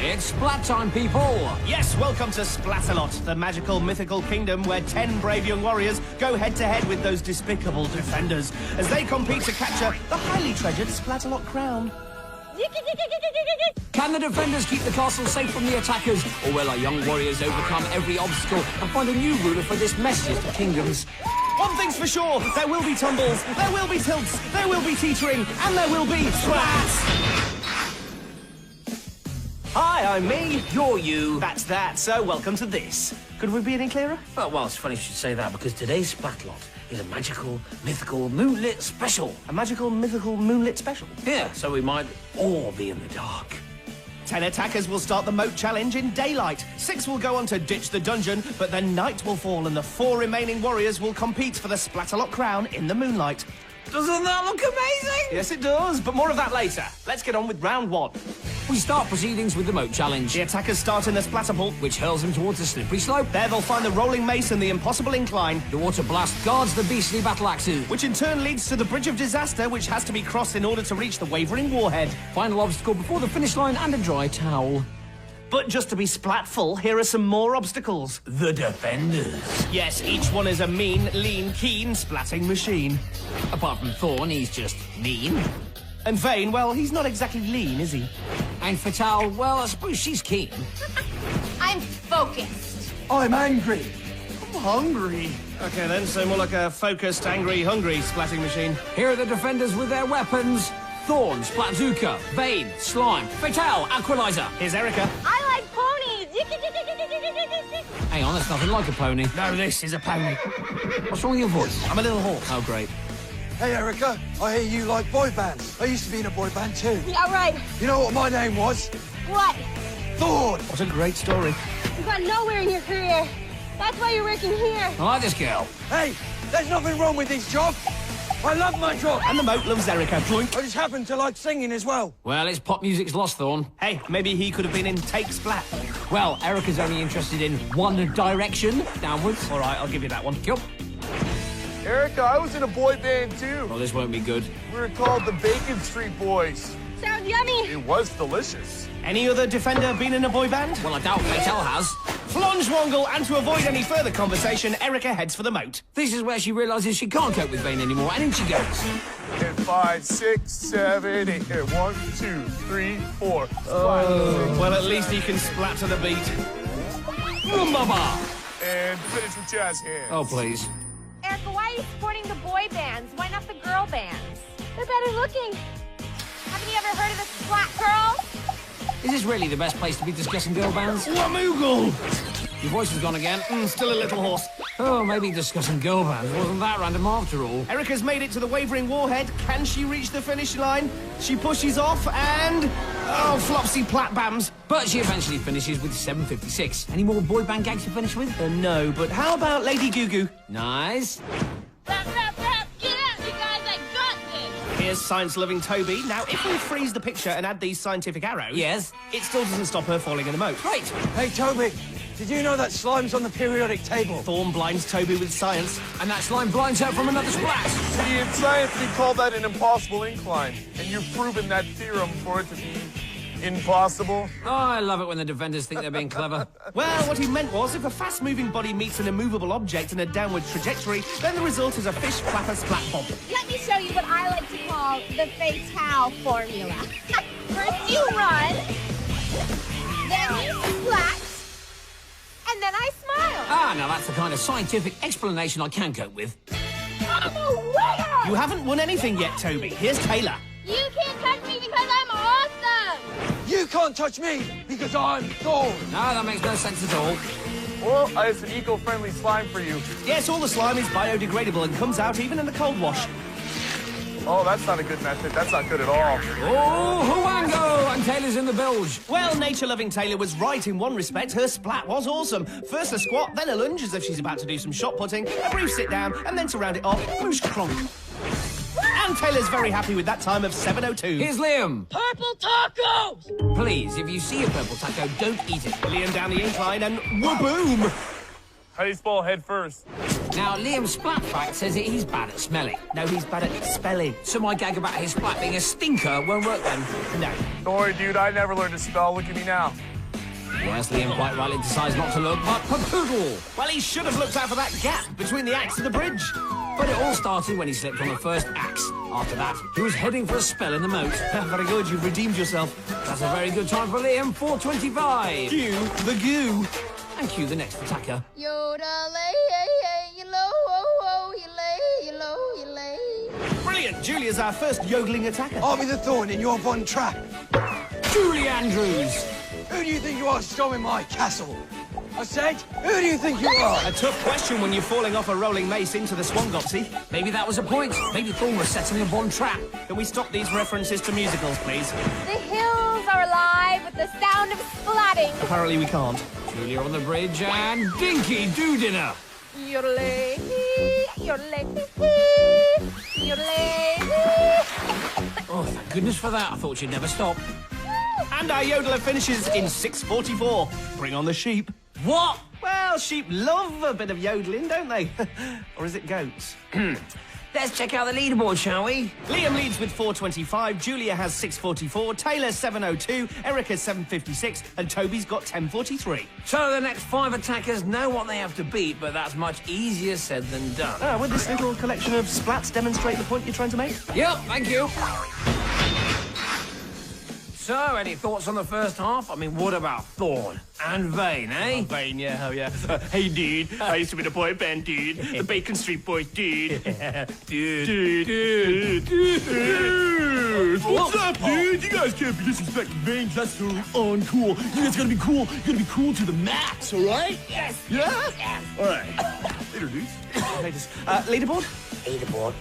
It's Splat time, people! Yes, welcome to Splatalot, the magical, mythical kingdom where 10 brave young warriors go head-to-head with those despicable defenders as they compete to capture the highly treasured Splatalot crown. Can the defenders keep the castle safe from the attackers, or will our young warriors overcome every obstacle and find a new ruler for this messiest of kingdoms? One thing's for sure, there will be tumbles, there will be tilts, there will be teetering, and there will be splats! Hi, I'm me. You're you. That's that, so welcome to this. Could we be any clearer? Oh, well, it's funny you should say that, because today's Splatalot is a magical, mythical, moonlit special. A magical, mythical, moonlit special? Yeah, so we might all be in the dark. 10 attackers will start the moat challenge in daylight. 6 will go on to ditch the dungeon, but then night will fall and the 4 remaining warriors will compete for the Splatalot crown in the moonlight. Doesn't that look amazing? Yes, it does, but more of that later. Let's get on with round 1. We start proceedings with the moat challenge. The attackers start in the Splatterpool, which hurls them towards a slippery slope. There they'll find the rolling mace and the impossible incline. The water blast guards the beastly battle axes, which in turn leads to the Bridge of Disaster, which has to be crossed in order to reach the Wavering Warhead. Final obstacle before the finish line and a dry towel. But just to be splatful, here are some more obstacles. The defenders. Yes, each one is a mean, lean, keen splatting machine. Apart from Thorn, he's just mean. And Vane, well, he's not exactly lean, is he? And Fatal, well, I suppose she's keen. I'm focused. I'm angry. I'm hungry. Okay then, so more like a focused, angry, hungry splatting machine. Here are the defenders with their weapons. Thorn, Splatzuka, Vane, Slime, Fatal, Aqualizer. Here's Erica. I like ponies. Hang on, that's nothing like a pony. No, this is a pony. What's wrong with your voice? I'm a little horse. Oh, great. Hey, Erica, I hear you like boy bands. I used to be in a boy band too. Yeah, right. You know what my name was? What? Thorn. What a great story. You got nowhere in your career. That's why you're working here. I like this girl. Hey, there's nothing wrong with this job. I love my job. And the moat loves Erica. Joink. I just happen to like singing as well. Well, it's pop music's lost, Thorn. Hey, maybe he could have been in Take Splat. Well, Erica's only interested in one direction, downwards. All right, I'll give you that one. Cool. Erica, I was in a boy band too. Well, this won't be good. We were called the Bacon Street Boys. Sounds yummy. It was delicious. Any other defender been in a boy band? Well, I doubt Fatal has. Flonge-wongle, and to avoid any further conversation, Erica heads for the moat. This is where she realises she can't cope with Vane anymore, and in she goes. And 5, 6, 7, 8. 1, 2, 3, 4. Well, at least he can splat to the beat. Baba! And finish with jazz hands. Oh, please. Erica, why are you supporting the boy bands? Why not the girl bands? They're better looking. Haven't you ever heard of the Splat Girls? Is this really the best place to be discussing girl bands? Wamoogle! Your voice has gone again. Still a little hoarse. Oh, maybe discussing girl bands wasn't that random after all. Erica's made it to the Wavering Warhead. Can she reach the finish line? She pushes off and... Oh, flopsy platbams. But she eventually finishes with 756. Any more boy band gags to finish with? No, but how about Lady Goo Goo? Nice. Rap, rap, rap. Get out, you guys. I got this. Here's science-loving Toby. Now, if we freeze the picture and add these scientific arrows... Yes? It still doesn't stop her falling in the moat. Great. Hey, Toby, did you know that slime's on the periodic table? Thorn blinds Toby with science. And that slime blinds her from another splat. See, in science, we call that an impossible incline. And you've proven that theorem for it to be impossible. Oh, I love it when the defenders think they're being clever. Well, what he meant was, if a fast-moving body meets an immovable object in a downward trajectory, then the result is a fish flapper splat bob. Let me show you what I like to call the Fatal formula. First you run, then you splat, and then I smile. Ah, now that's the kind of scientific explanation I can cope with. I'm a winner! You haven't won anything yet, Toby. Here's Taylor. You can't touch me because I'm awesome! You can't touch me because I'm Thorn. No, that makes no sense at all. Well, I have some eco-friendly slime for you. Yes, all the slime is biodegradable and comes out even in the cold wash. Oh, that's not a good method. That's not good at all. Oh, Huango! And Taylor's in the bilge. Well, nature-loving Taylor was right in one respect. Her splat was awesome. First a squat, then a lunge as if she's about to do some shot putting, a brief sit-down, and then to round it off, moosh clonk. And Taylor's very happy with that time of 7:02. Here's Liam. Purple tacos! Please, if you see a purple taco, don't eat it. Liam down the incline and wha-boom! How do you spell head first? Now, Liam Splatfact says that he's bad at smelling. No, he's bad at spelling. So my gag about his splat being a stinker won't work then. No. Don't worry, dude, I never learned to spell. Look at me now. Yes, Liam quite rightly decides not to look, but poodle. Well, he should have looked out for that gap between the axe and the bridge. But it all started when he slipped on the first axe. After that, he was heading for a spell in the moat. Very good, you've redeemed yourself. That's a very good time for Liam, 4:25. Cue the goo. And cue the next attacker. Brilliant, Julia's our first yodeling attacker. I'll be the thorn in your one trap. Julie Andrews. Who do you think you are storming my castle? I said, who do you think you are? A tough question when you're falling off a rolling mace into the Swangopsy. Maybe that was a point. Maybe Thorn was setting a Bond trap. Can we stop these references to musicals, please? The hills are alive with the sound of splatting. Apparently we can't. Julia on the bridge and Dinky Do Dinner. Yodeling, yodeling, yodeling. Oh, thank goodness for that. I thought she'd never stop. And our yodeler finishes in 6:44. Bring on the sheep. What? Well, sheep love a bit of yodeling, don't they? Or is it goats? Let's check out the leaderboard, shall we? Liam leads with 4:25, Julia has 6:44, Taylor 7:02, Erica 7:56, and Toby's got 10:43. So the next 5 attackers know what they have to beat, but that's much easier said than done. Would this little collection of splats demonstrate the point you're trying to make? Yep, thank you. So, any thoughts on the first half? I mean, what about Thorn and Vane, eh? Vane, yeah, oh yeah. Hey, dude, I used to be the boy band, dude. The Bacon Street Boys, dude. Dude. What's up, dude? You guys can't be disrespecting Veins. That's totally uncool. You guys gotta be cool. You gotta be cool to the max, all right? Yes. Yeah? Yes. All right. Later, dudes. Leaderboard? Leaderboard.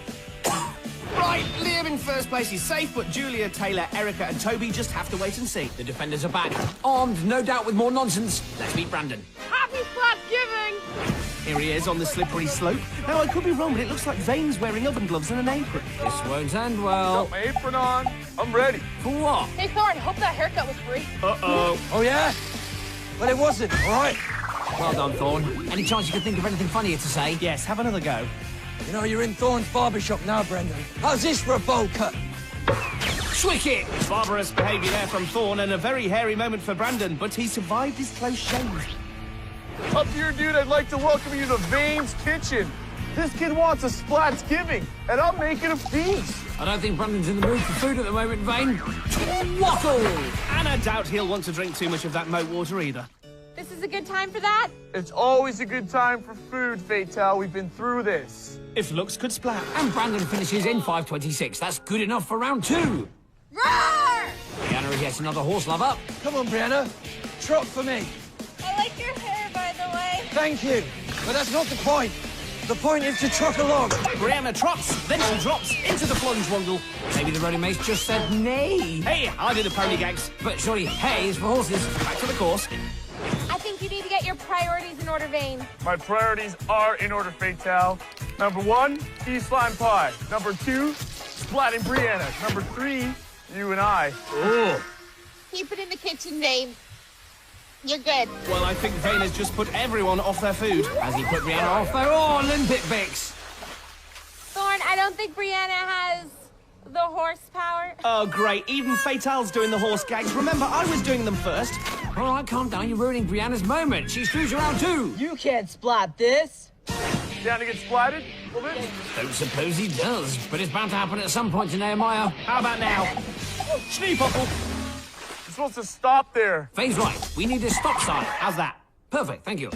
Right, Liam in first place is safe, but Julia, Taylor, Erica, and Toby just have to wait and see. The defenders are back, armed, no doubt, with more nonsense. Let's meet Brandon. Happy Splatgiving! Here he is on the slippery slope. Now, I could be wrong, but it looks like Vane's wearing oven gloves and an apron. This won't end well. Got my apron on. I'm ready. For what? Hey, Thorn, hope that haircut was free. Uh-oh. Oh, yeah? Well, it wasn't, all right? Well done, Thorn. Any chance you could think of anything funnier to say? Yes, have another go. You know, you're in Thorn's barbershop now, Brendan. How's this for a bowl cut? Swick it! Barbarous behaviour there from Thorn and a very hairy moment for Brandon, but he survived his close shave. Up here, dude, I'd like to welcome you to Vane's Kitchen. This kid wants a Splatsgiving, and I'm making a feast. I don't think Brandon's in the mood for food at the moment, Vane. Waffle! And I doubt he'll want to drink too much of that moat water either. This is a good time for that? It's always a good time for food, Fatal. We've been through this. If looks could splat. And Brandon finishes in 5:26. That's good enough for round 2. Roar! Brianna is yet another horse lover. Come on, Brianna. Trot for me. I like your hair, by the way. Thank you. But that's not the point. The point is to trot along. Brianna trots, then she drops into the plunge wongle. Maybe the rolling mace just said nay. Hey, I did the pony gags. But surely hay is for horses. Back to the course. I think you need to get your priorities in order, Vane. My priorities are in order, Fatal. Number 1, key slime pie. Number 2, splatting Brianna. Number 3, you and I. Oh. Keep it in the kitchen, Vane. You're good. Well, I think Vane has just put everyone off their food. Has he put Brianna off their Olympic Bix? Thorn, I don't think Brianna has the horsepower. Oh, great. Even Fatal's doing the horse gags. Remember, I was doing them first. All right, calm down. You're ruining Brianna's moment. She's through to round 2. You can't splat this. Down to get splatted? Well, then. Don't suppose he does, but it's bound to happen at some point to Nehemiah. How about now? Schneepoppel. You're supposed to stop there. Faye's right. We need a stop sign. How's that? Perfect, thank you.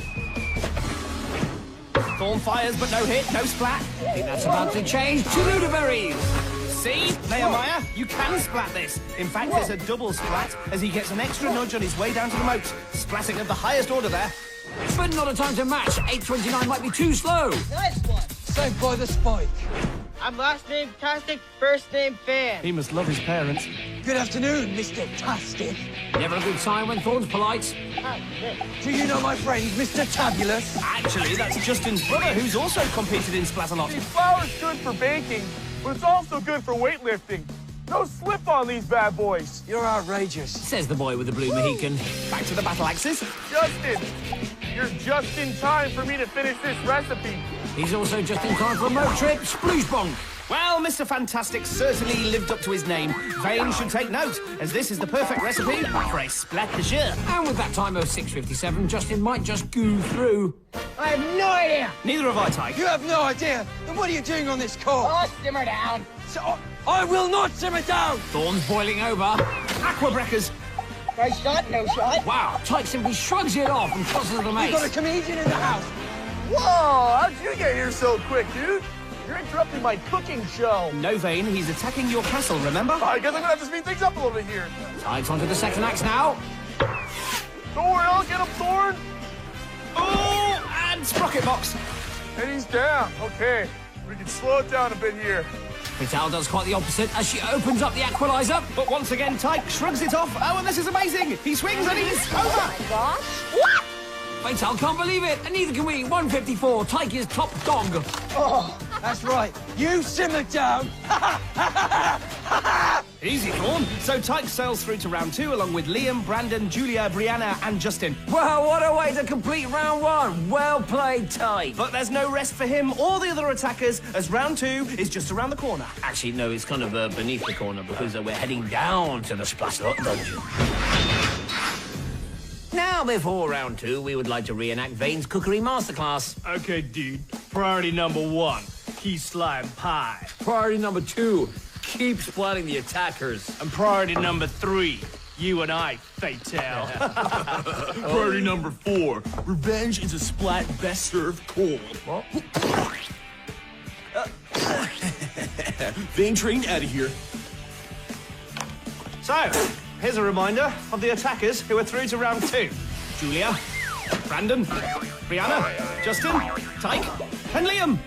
Thorn fires, but no hit, no splat. I think that's about to change to Ludaberries. See, Nehemiah, you can splat this. In fact, there's a double splat as he gets an extra nudge on his way down to the moat. Splatting of the highest order there. But not a time to match. 8:29 might be too slow. Nice one. Saved by the spike. I'm last name Tastic, first name Fan. He must love his parents. Good afternoon, Mr. Tastic. Never a good sign when Thorn's polite. Do you know my friend, Mr. Tabulous? Actually, that's Justin's brother who's also competed in Splatalot. See, flour's good for baking, but it's also good for weightlifting. No slip on these bad boys. You're outrageous. Says the boy with the blue Mohican. Back to the battle axes. Justin, You're just in time for me to finish this recipe. He's also just in time for a moat trip. Sploosh bonk. Well, Mr. Fantastic certainly lived up to his name. Vane should take note, as this is the perfect recipe for a Splatalot. And with that time of 6:57, Justin might just goo through. I have no idea. Neither have I, Tyke. You have no idea. Then what are you doing on this course? Oh, simmer down. So, I will not simmer down. Thorns boiling over. Aquabreakers. Right shot, no shot. Wow, Tyke simply shrugs it off and tosses the We've mace. got a comedian in the house. Whoa, how'd you get here so quick, dude? You're interrupting my cooking show. No, Vane, he's attacking your castle, remember? I guess I'm gonna have to speed things up a little bit here. Tyke's onto the second axe now. Don't worry, I'll get him, Thorn. Oh, and Sprocket Box. And he's down. Okay, we can slow it down a bit here. Vital does quite the opposite as she opens up the aqualizer. But once again, Tyke shrugs it off. Oh, and this is amazing. He swings and he's over. Oh my gosh. What? Vital can't believe it, and neither can we. 154, Tyke is top dog. Oh, that's right. You simmer down. Easy, Thorn. So Tyke sails through to round 2 along with Liam, Brandon, Julia, Brianna and Justin. Well, what a way to complete round 1. Well played, Tyke. But there's no rest for him or the other attackers, as round 2 is just around the corner. Actually, no, it's kind of beneath the corner because we're heading down to the Splatalot dungeon. Now, before round 2, we would like to reenact Vane's cookery masterclass. Okay, dude. Priority number 1, key slime pie. Priority number 2, keep splatting the attackers. And priority number 3, you and I, Fatal. Priority number 4, revenge is a splat best served cold. What? Vane train out of here. So, here's a reminder of the attackers who are through to round 2. Julia, Brandon, Brianna, Justin, Tyke, and Liam.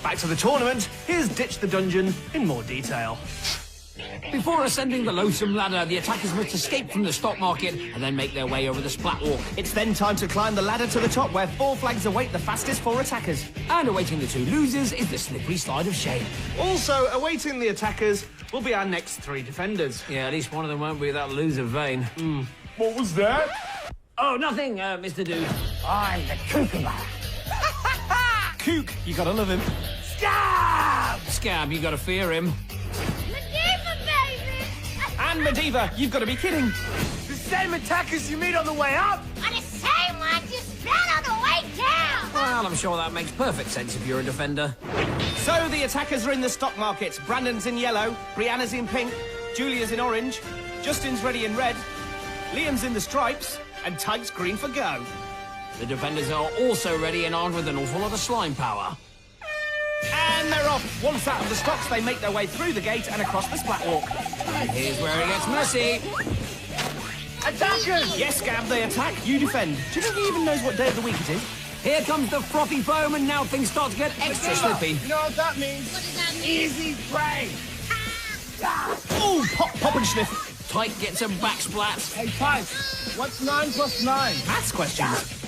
Back to the tournament, here's Ditch the Dungeon in more detail. Before ascending the loathsome ladder, the attackers must escape from the stock market and then make their way over the splat walk. It's then time to climb the ladder to the top, where 4 flags await the fastest 4 attackers. And awaiting the 2 losers is the slippery slide of shame. Also, awaiting the attackers will be our next 3 defenders. Yeah, at least one of them won't be that loser Vane. What was that? Oh, nothing, Mr. Dude. I'm the cucumber. Kook, you gotta love him. Scab! Scab, you gotta fear him. Medieval, baby! And Medivh, you've gotta be kidding. The same attackers you meet on the way up? Are the same ones you spent on the way down! Well, I'm sure that makes perfect sense if you're a defender. So the attackers are in the stock market. Brandon's in yellow, Brianna's in pink, Julia's in orange, Justin's ready in red, Liam's in the stripes, and Tyke's green for go. The defenders are also ready and armed with an awful lot of slime power. And they're off. Once out of the stocks, they make their way through the gate and across the splat walk. And here's where it gets messy. Attackers! Yes, Gab, they attack, you defend. Do you think he even knows what day of the week it is? Here comes the frothy foam, and now things start to get extra slippy. You know what that means? What does that mean? Easy prey! Oh, pop and sniff. Tyke gets a back splat. Hey, Tyke, what's 9 plus 9? Maths questions.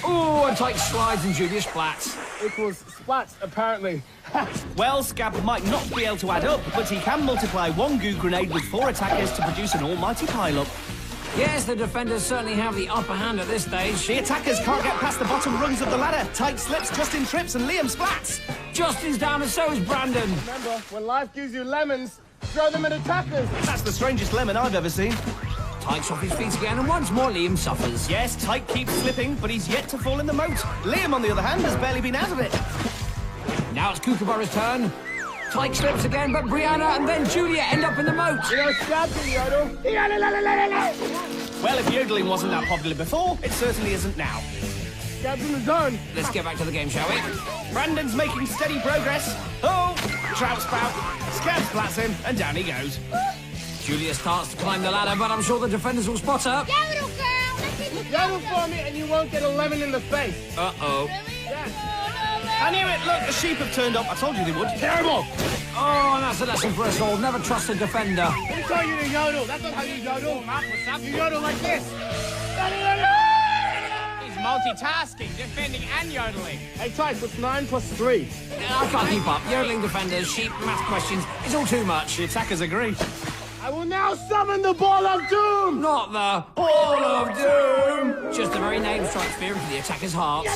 Oh, and Tyke slides and Julia splats. Equals splats, apparently. Well, Scab might not be able to add up, but he can multiply 1 goo grenade with 4 attackers to produce an almighty pile-up. Yes, the defenders certainly have the upper hand at this stage. The attackers can't get past the bottom rungs of the ladder. Tyke slips, Justin trips, and Liam splats. Justin's down and so is Brandon. Remember, when life gives you lemons, throw them at attackers. That's the strangest lemon I've ever seen. Tyke's off his feet again, and once more Liam suffers. Yes, Tyke keeps slipping, but he's yet to fall in the moat. Liam, on the other hand, has barely been out of it. Now it's Kookaburra's turn. Tyke slips again, but Brianna and then Julia end up in the moat. You know, Scab can yodel. Well, if yodeling wasn't that popular before, it certainly isn't now. Scab's in the zone. Let's get back to the game, shall we? Brandon's making steady progress. Oh, trout spout. Scab splats him, and down he goes. Julia starts to climb the ladder, but I'm sure the defenders will spot her. Yodel, girl! Let's see the Yodel for me and you won't get a lemon in the face. Uh-oh. I knew it. Look, the sheep have turned up. I told you they would. Terrible! Oh, and that's a lesson for us all. Never trust a defender. They tell you to yodel. That's not how you yodel. You yodel like this. He's multitasking, defending and yodeling. Hey, Tyke, what's 9 plus 3? I can't keep up. Yodeling defenders, sheep, math questions. It's all too much. The attackers agree. I will now summon the ball of doom! Not the Ball of Doom! Just the very name strikes fear into the attacker's hearts.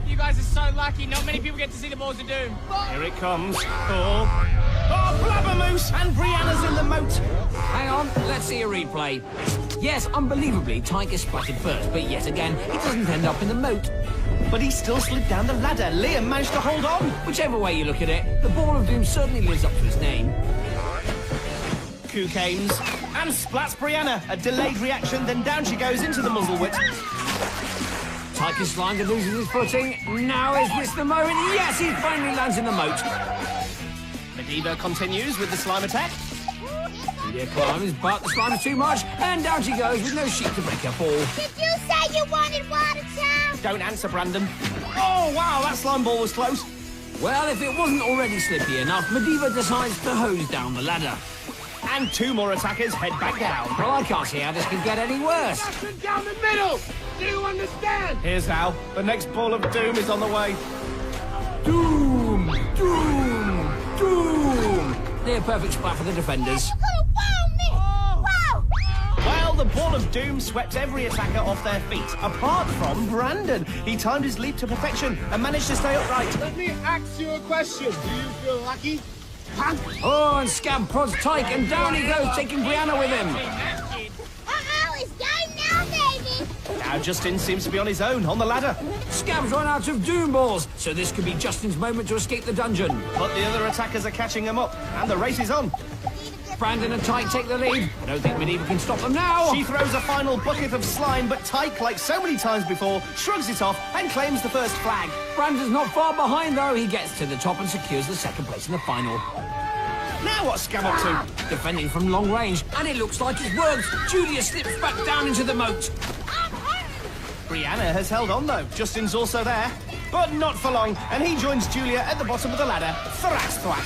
You guys are so lucky. Not many people get to see the Balls of Doom. Here it comes. Oh, Blabbermoose! And Brianna's in the moat. Hang on, let's see a replay. Yes, unbelievably, Tyke is splattered first, but yet again, he doesn't end up in the moat. But he still slid down the ladder. Liam managed to hold on. Whichever way you look at it, the Ball of Doom certainly lives up to its name. Aims and splats Brianna. A delayed reaction, then down she goes into the muzzlewit. Tyke is slimed and loses his footing. Now is this the moment? Yes, he finally lands in the moat. Medivh continues with the slime attack. Julia climbs, but the slime is too much, and down she goes with no sheet to break her fall. Did you say you wanted water, Tom? Don't answer, Brandon. Oh, wow, that slime ball was close. Well, if it wasn't already slippy enough, Medivh decides to hose down the ladder. And 2 more attackers head back down. Well, I can't see how this could get any worse. Down the middle! Do you understand? Here's how. The next Ball of Doom is on the way. Doom! Doom! Doom! Near perfect splat for the defenders. You could have wound me! Wow! Well, the Ball of Doom swept every attacker off their feet, apart from Brandon. He timed his leap to perfection and managed to stay upright. Let me ask you a question. Do you feel lucky? Huh? Oh, and Scab prods Tyke, and down he goes, taking Brianna with him. Uh-oh, it's game now, baby! Now Justin seems to be on his own on the ladder. Scab's run out of Doom Balls, so this could be Justin's moment to escape the dungeon. But the other attackers are catching him up, and the race is on. Brandon and Tyke take the lead. I don't think Medivh can stop them now. She throws a final bucket of slime, but Tyke, like so many times before, shrugs it off and claims the first flag. Brandon's not far behind, though. He gets to the top and secures the second place in the final. Now what's Scab up to? Defending from long range, and it looks like it works. Julia slips back down into the moat. Brianna has held on, though. Justin's also there. But not for long, and he joins Julia at the bottom of the ladder. Thrash thwack.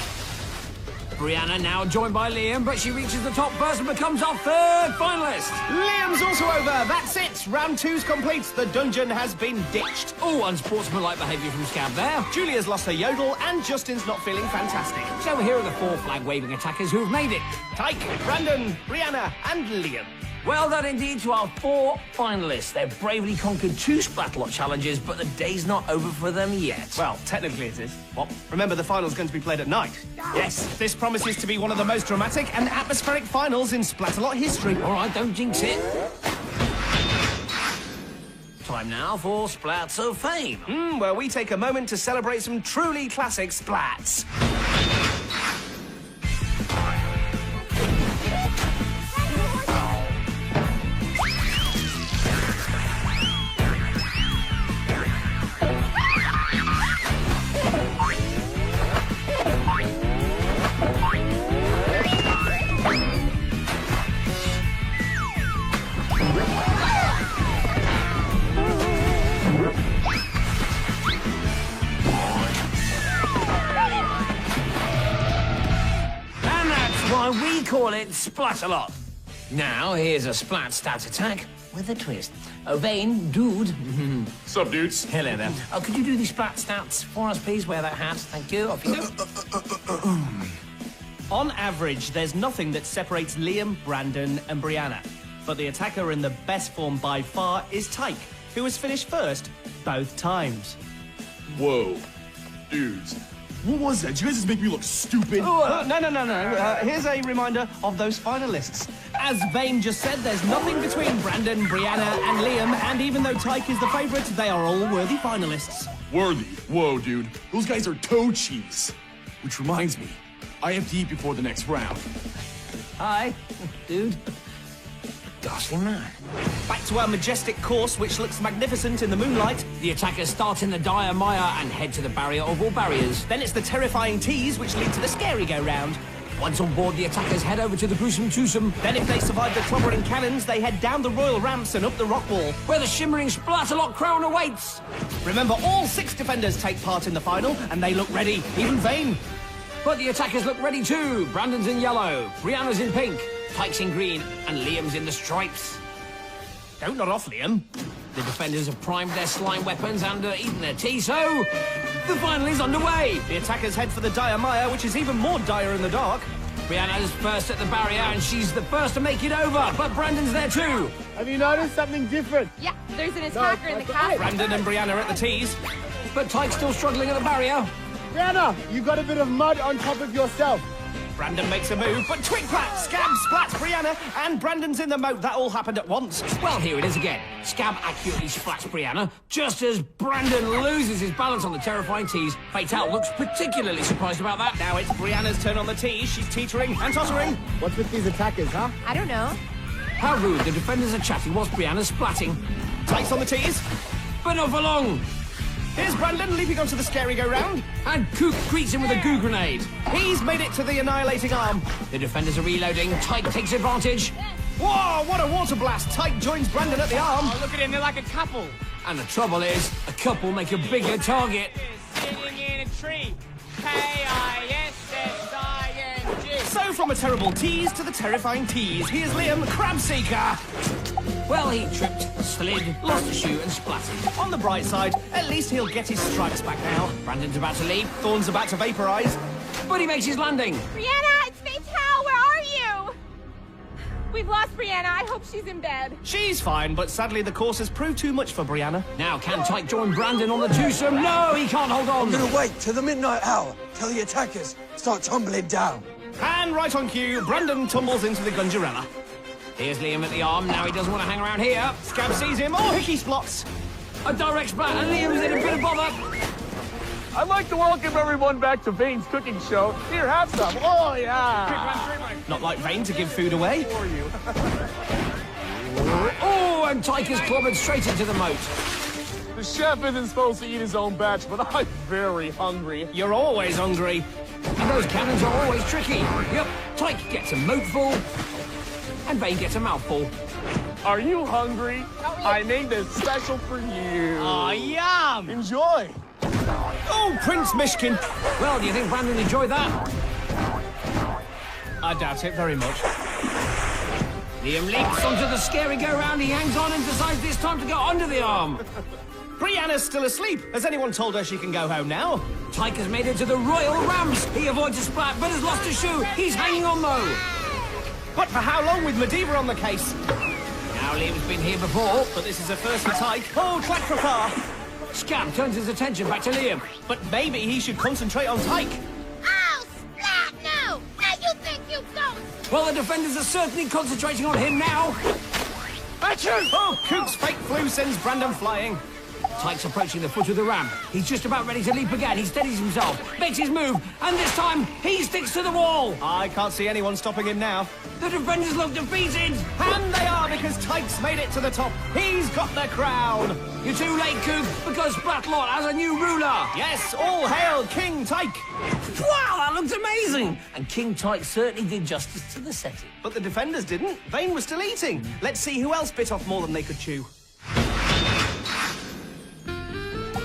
Brianna now joined by Liam, but she reaches the top first and becomes our third finalist. Liam's also over. That's it. Round 2's complete. The dungeon has been ditched. Oh, unsportsmanlike behaviour from Scab there. Julia's lost her yodel, and Justin's not feeling fantastic. So here are the 4 flag-waving attackers who've made it. Tyke, Brandon, Brianna, and Liam. Well done indeed to our 4 finalists. They've bravely conquered 2 Splatalot challenges, but the day's not over for them yet. Well, technically it is. What? Remember, the final's going to be played at night. Yes, this promises to be one of the most dramatic and atmospheric finals in Splatalot history. All right, don't jinx it. Time now for Splats of Fame. Where we take a moment to celebrate some truly classic splats. We call it Splatalot. Now, here's a splat stat attack with a twist. Oh, Vane, dude. Sup, dudes? Hello there. Oh, could you do the splat stats for us, please? Wear that hat. Thank you. Off you go. On average, there's nothing that separates Liam, Brandon, and Brianna. But the attacker in the best form by far is Tyke, who has finished first both times. Whoa. Dudes. What was that? Did you guys just make me look stupid? No. Here's a reminder of those finalists. As Vane just said, there's nothing between Brandon, Brianna, and Liam, and even though Tyke is the favourite, they are all worthy finalists. Worthy? Whoa, dude. Those guys are toe cheese. Which reminds me, I have to eat before the next round. Hi, dude. Ghastly man. Back to our majestic course, which looks magnificent in the moonlight. The attackers start in the dire mire and head to the barrier of all barriers. Then it's the terrifying tease, which lead to the scary go-round. Once on board, the attackers head over to the gruesome twosome. Then if they survive the clobbering cannons, they head down the royal ramps and up the rock wall, where the shimmering Splatalot crown awaits. Remember, all 6 defenders take part in the final, and they look ready, even Vane. But the attackers look ready too. Brandon's in yellow, Brianna's in pink, Tyke's in green, and Liam's in the stripes. Don't nod off, Liam. The defenders have primed their slime weapons and eaten their tea, so the final is underway. The attackers head for the dire mire, which is even more dire in the dark. Brianna's first at the barrier, and she's the first to make it over. But Brandon's there too. Have you noticed something different? Yeah, there's an attacker in the castle. Brandon and Brianna at the tees. But Tyke's still struggling at the barrier. Brianna, you got a bit of mud on top of yourself. Brandon makes a move, but twig plat, Scab splats Brianna, and Brandon's in the moat. That all happened at once. Well, here it is again. Scab accurately splats Brianna. Just as Brandon loses his balance on the terrifying tees, Fatal looks particularly surprised about that. Now it's Brianna's turn on the tees. She's teetering and tottering. What's with these attackers, huh? I don't know. How rude, the defenders are chatting whilst Brianna's splatting. Tyke's on the tees. But not for long. Here's Brandon leaping onto the scary go-round. And Cook greets him with a goo grenade. He's made it to the annihilating arm. The defenders are reloading. Tyke takes advantage. Whoa, what a water blast. Tyke joins Brandon at the arm. Oh, look at him, they're like a couple. And the trouble is, a couple make a bigger target. Sitting in a tree. K-I-S-S-I-N-G. So from a terrible tease to the terrifying tease, here's Liam, Crabseeker. Well, he tripped, slid, lost a shoe and splattered. On the bright side, at least he'll get his stripes back now. Brandon's about to leap, Thorn's about to vaporize. but he makes his landing. Brianna, it's Fatal. Where are you? We've lost Brianna. I hope she's in bed. She's fine, but sadly the course has proved too much for Brianna. Now, can Tyke join Brandon on the twosome? No, he can't hold on. I'm gonna wait till the midnight hour till the attackers start tumbling down. And right on cue, Brandon tumbles into the Gunjarella. Here's Liam at the arm. Now he doesn't want to hang around here. Scab sees him. Oh, Hickey splots. A direct splat, and Liam's in a bit of bother. I'd like to welcome everyone back to Vane's cooking show. Here, have some. Oh, yeah. Not like Vane to give food away. For you. Oh, and Tyke is clobbered straight into the moat. The chef isn't supposed to eat his own batch, but I'm very hungry. You're always hungry. And those cannons are always tricky. Yep, Tyke gets a moatful, and Vane gets a mouthful. Are you hungry? I made this special for you. Oh, yum! Enjoy. Oh, Prince Mishkin. Well, do you think Brandon enjoyed that? I doubt it very much. Liam leaps onto the scary go-round. He hangs on and decides this time to go under the arm. Brianna's still asleep. Has anyone told her she can go home now? Tyke has made it to the royal ramps. He avoids a splat, but has lost a shoe. He's hanging on, though. But for how long with Medivh on the case? Now, Liam's been here before. But this is a first for Tyke. Oh, clack for far. Scab turns his attention back to Liam. But maybe he should concentrate on Tyke. Oh, Splat, no! Now you think you don't! Well, the defenders are certainly concentrating on him now. Achoo! Oh, Cook's fake flu sends Brandon flying. Tyke's approaching the foot of the ramp. He's just about ready to leap again. He steadies himself, makes his move, and this time he sticks to the wall. I can't see anyone stopping him now. The defenders look defeated. And they are, because Tyke's made it to the top. He's got the crown. You're too late, Coop, because Splatalot has a new ruler. Yes, all hail King Tyke. Wow, that looks amazing. And King Tyke certainly did justice to the setting. But the defenders didn't. Vane was still eating. Let's see who else bit off more than they could chew.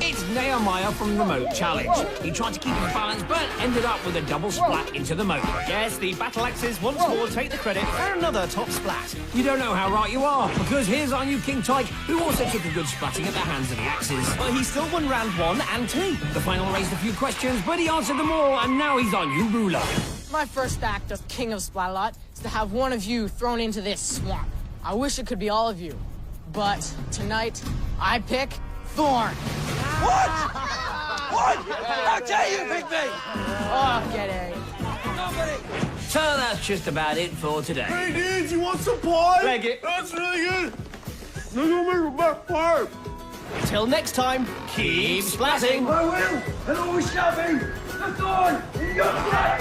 It's Nehemiah from the moat challenge. He tried to keep his balance, but ended up with a double splat into the moat. Yes, the battle axes once more take the credit for another top splat. You don't know how right you are, because here's our new King Tyke, who also took a good splatting at the hands of the axes. But he still won round 1 and 2. The final raised a few questions, but he answered them all, and now he's our new ruler. My first act as King of Splatalot is to have one of you thrown into this swamp. I wish it could be all of you, but tonight I pick Thorn. What? What? How dare you pick me? Oh, get it. So that's just about it for today. Hey, dudes, you want some pie? Leg it. That's really good. Look at the best part. Till next time, keep splatting. I will, and always shall be, the Thorn in your flesh.